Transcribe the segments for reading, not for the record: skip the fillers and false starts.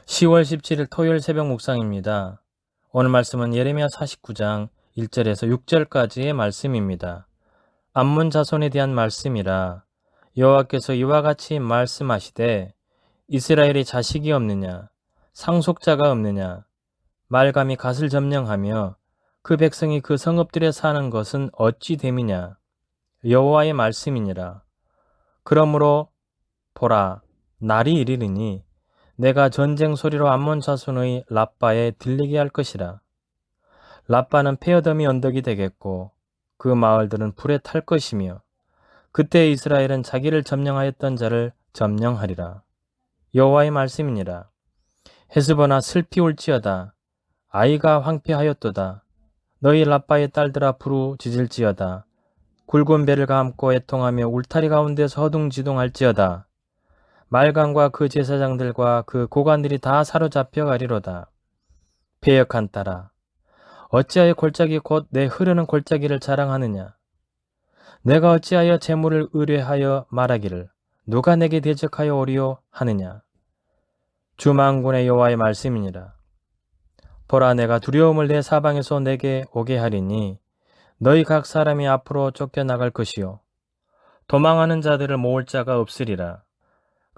10월 17일 토요일 새벽 묵상입니다. 오늘 말씀은 예레미야 49장 1절에서 6절까지의 말씀입니다. 암몬 자손에 대한 말씀이라. 여호와께서 이와 같이 말씀하시되 이스라엘이 자식이 없느냐 상속자가 없느냐 말감이 갓을 점령하며 그 백성이 그 성읍들에 사는 것은 어찌 됨이냐 여호와의 말씀이니라. 그러므로 보라 날이 이르리니 내가 전쟁 소리로 암몬 자손의 라빠에 들리게 할 것이라. 라빠는 페어덤이 언덕이 되겠고 그 마을들은 불에 탈 것이며 그때 이스라엘은 자기를 점령하였던 자를 점령하리라. 여호와의 말씀이니라. 헤스보나 슬피 울지어다. 아이가 황폐하였도다. 너희 라빠의 딸들아 부르짖을지어다. 굵은 배를 감고 애통하며 울타리 가운데서 허둥지둥할지어다. 말간과 그 제사장들과 그 고관들이 다 사로잡혀 가리로다. 패역한 딸아, 어찌하여 골짜기 곧 내 흐르는 골짜기를 자랑하느냐? 내가 어찌하여 재물을 의뢰하여 말하기를 누가 내게 대적하여 오리요 하느냐? 주 만군의 여호와의 말씀이니라. 보라, 내가 두려움을 내 사방에서 내게 오게 하리니 너희 각 사람이 앞으로 쫓겨나갈 것이요 도망하는 자들을 모을 자가 없으리라.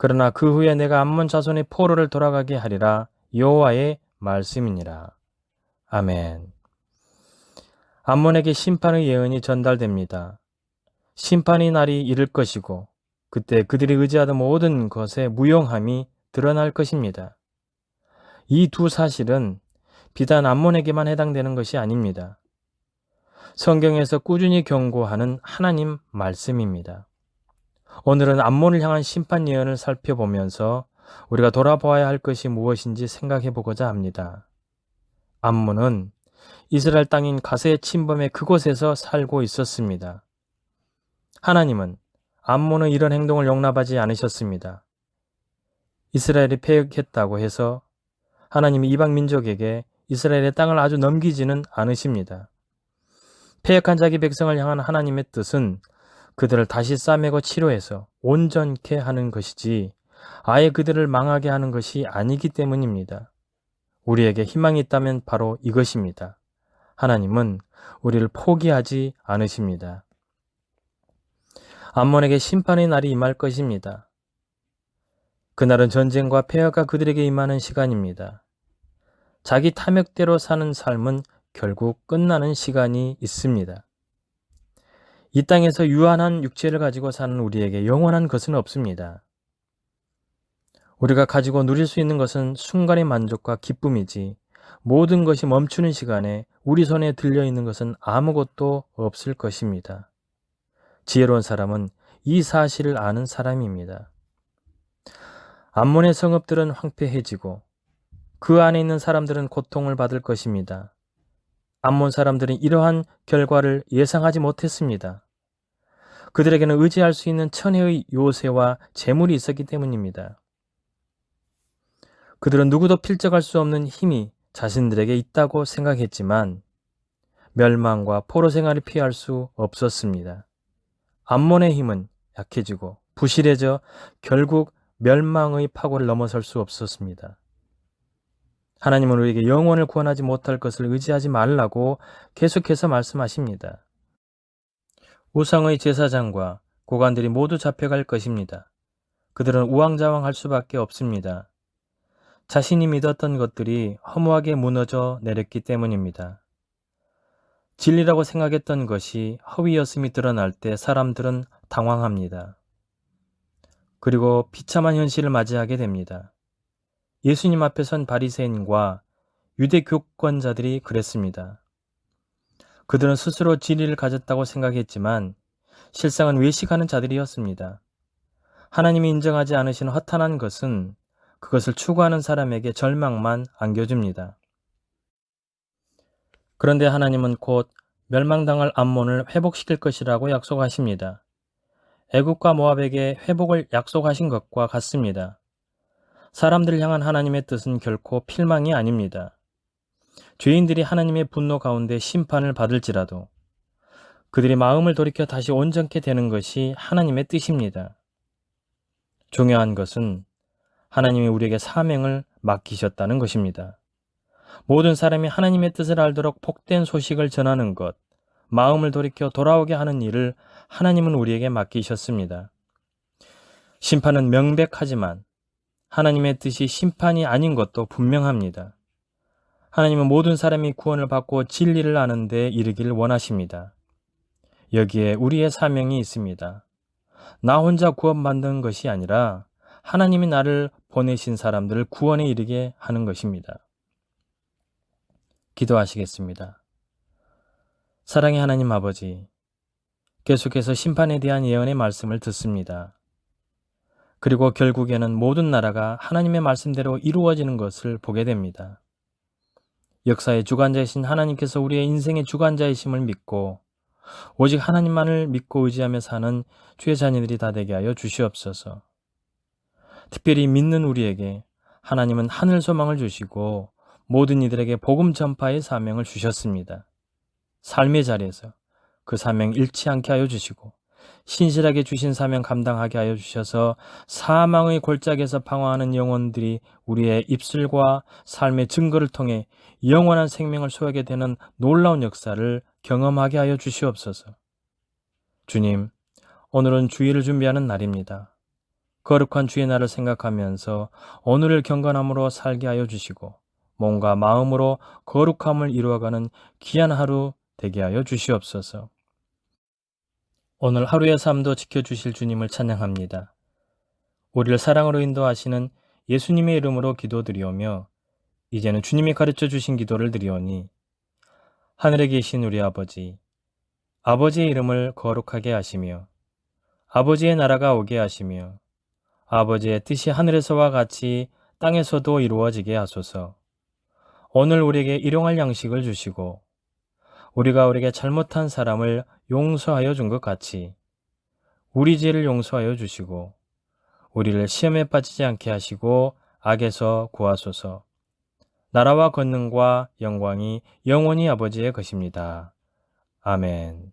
그러나 그 후에 내가 암몬 자손의 포로를 돌아가게 하리라. 여호와의 말씀이니라. 아멘. 암몬에게 심판의 예언이 전달됩니다. 심판의 날이 이를 것이고 그때 그들이 의지하던 모든 것의 무용함이 드러날 것입니다. 이 두 사실은 비단 암몬에게만 해당되는 것이 아닙니다. 성경에서 꾸준히 경고하는 하나님 말씀입니다. 오늘은 암몬을 향한 심판 예언을 살펴보면서 우리가 돌아보아야 할 것이 무엇인지 생각해 보고자 합니다. 암몬은 이스라엘 땅인 가세의 침범의 그곳에서 살고 있었습니다. 하나님은 암몬의 이런 행동을 용납하지 않으셨습니다. 이스라엘이 패역했다고 해서 하나님이 이방 민족에게 이스라엘의 땅을 아주 넘기지는 않으십니다. 패역한 자기 백성을 향한 하나님의 뜻은 그들을 다시 싸매고 치료해서 온전케 하는 것이지 아예 그들을 망하게 하는 것이 아니기 때문입니다. 우리에게 희망이 있다면 바로 이것입니다. 하나님은 우리를 포기하지 않으십니다. 암몬에게 심판의 날이 임할 것입니다. 그날은 전쟁과 폐허가 그들에게 임하는 시간입니다. 자기 탐욕대로 사는 삶은 결국 끝나는 시간이 있습니다. 이 땅에서 유한한 육체를 가지고 사는 우리에게 영원한 것은 없습니다. 우리가 가지고 누릴 수 있는 것은 순간의 만족과 기쁨이지 모든 것이 멈추는 시간에 우리 손에 들려있는 것은 아무것도 없을 것입니다. 지혜로운 사람은 이 사실을 아는 사람입니다. 암몬의 성읍들은 황폐해지고 그 안에 있는 사람들은 고통을 받을 것입니다. 암몬 사람들은 이러한 결과를 예상하지 못했습니다. 그들에게는 의지할 수 있는 천혜의 요새와 재물이 있었기 때문입니다. 그들은 누구도 필적할 수 없는 힘이 자신들에게 있다고 생각했지만 멸망과 포로 생활을 피할 수 없었습니다. 암몬의 힘은 약해지고 부실해져 결국 멸망의 파고를 넘어설 수 없었습니다. 하나님은 우리에게 영혼을 구원하지 못할 것을 의지하지 말라고 계속해서 말씀하십니다. 우상의 제사장과 고관들이 모두 잡혀갈 것입니다. 그들은 우왕좌왕할 수밖에 없습니다. 자신이 믿었던 것들이 허무하게 무너져 내렸기 때문입니다. 진리라고 생각했던 것이 허위였음이 드러날 때 사람들은 당황합니다. 그리고 비참한 현실을 맞이하게 됩니다. 예수님 앞에 선 바리새인과 유대 교권자들이 그랬습니다. 그들은 스스로 진리를 가졌다고 생각했지만 실상은 외식하는 자들이었습니다. 하나님이 인정하지 않으신 허탄한 것은 그것을 추구하는 사람에게 절망만 안겨줍니다. 그런데 하나님은 곧 멸망당할 암몬을 회복시킬 것이라고 약속하십니다. 애굽과 모압에게 회복을 약속하신 것과 같습니다. 사람들을 향한 하나님의 뜻은 결코 필망이 아닙니다. 죄인들이 하나님의 분노 가운데 심판을 받을지라도 그들이 마음을 돌이켜 다시 온전케 되는 것이 하나님의 뜻입니다. 중요한 것은 하나님이 우리에게 사명을 맡기셨다는 것입니다. 모든 사람이 하나님의 뜻을 알도록 복된 소식을 전하는 것, 마음을 돌이켜 돌아오게 하는 일을 하나님은 우리에게 맡기셨습니다. 심판은 명백하지만 하나님의 뜻이 심판이 아닌 것도 분명합니다. 하나님은 모든 사람이 구원을 받고 진리를 아는 데 이르기를 원하십니다. 여기에 우리의 사명이 있습니다. 나 혼자 구원받는 것이 아니라 하나님이 나를 보내신 사람들을 구원에 이르게 하는 것입니다. 기도하시겠습니다. 사랑의 하나님 아버지, 계속해서 심판에 대한 예언의 말씀을 듣습니다. 그리고 결국에는 모든 나라가 하나님의 말씀대로 이루어지는 것을 보게 됩니다. 역사의 주관자이신 하나님께서 우리의 인생의 주관자이심을 믿고 오직 하나님만을 믿고 의지하며 사는 주의 자녀들이 다 되게 하여 주시옵소서. 특별히 믿는 우리에게 하나님은 하늘 소망을 주시고 모든 이들에게 복음 전파의 사명을 주셨습니다. 삶의 자리에서 그 사명 잃지 않게 하여 주시고 신실하게 주신 사명 감당하게 하여 주셔서 사망의 골짜기에서 방황하는 영혼들이 우리의 입술과 삶의 증거를 통해 영원한 생명을 소유하게 되는 놀라운 역사를 경험하게 하여 주시옵소서. 주님, 오늘은 주일을 준비하는 날입니다. 거룩한 주의 날을 생각하면서 오늘을 경건함으로 살게 하여 주시고 몸과 마음으로 거룩함을 이루어가는 귀한 하루 되게 하여 주시옵소서. 오늘 하루의 삶도 지켜주실 주님을 찬양합니다. 우리를 사랑으로 인도하시는 예수님의 이름으로 기도드리오며 이제는 주님이 가르쳐 주신 기도를 드리오니 하늘에 계신 우리 아버지, 아버지의 이름을 거룩하게 하시며 아버지의 나라가 오게 하시며 아버지의 뜻이 하늘에서와 같이 땅에서도 이루어지게 하소서. 오늘 우리에게 일용할 양식을 주시고 우리가 우리에게 잘못한 사람을 용서하여 준 것 같이 우리 죄를 용서하여 주시고 우리를 시험에 빠지지 않게 하시고 악에서 구하소서. 나라와 권능과 영광이 영원히 아버지의 것입니다. 아멘.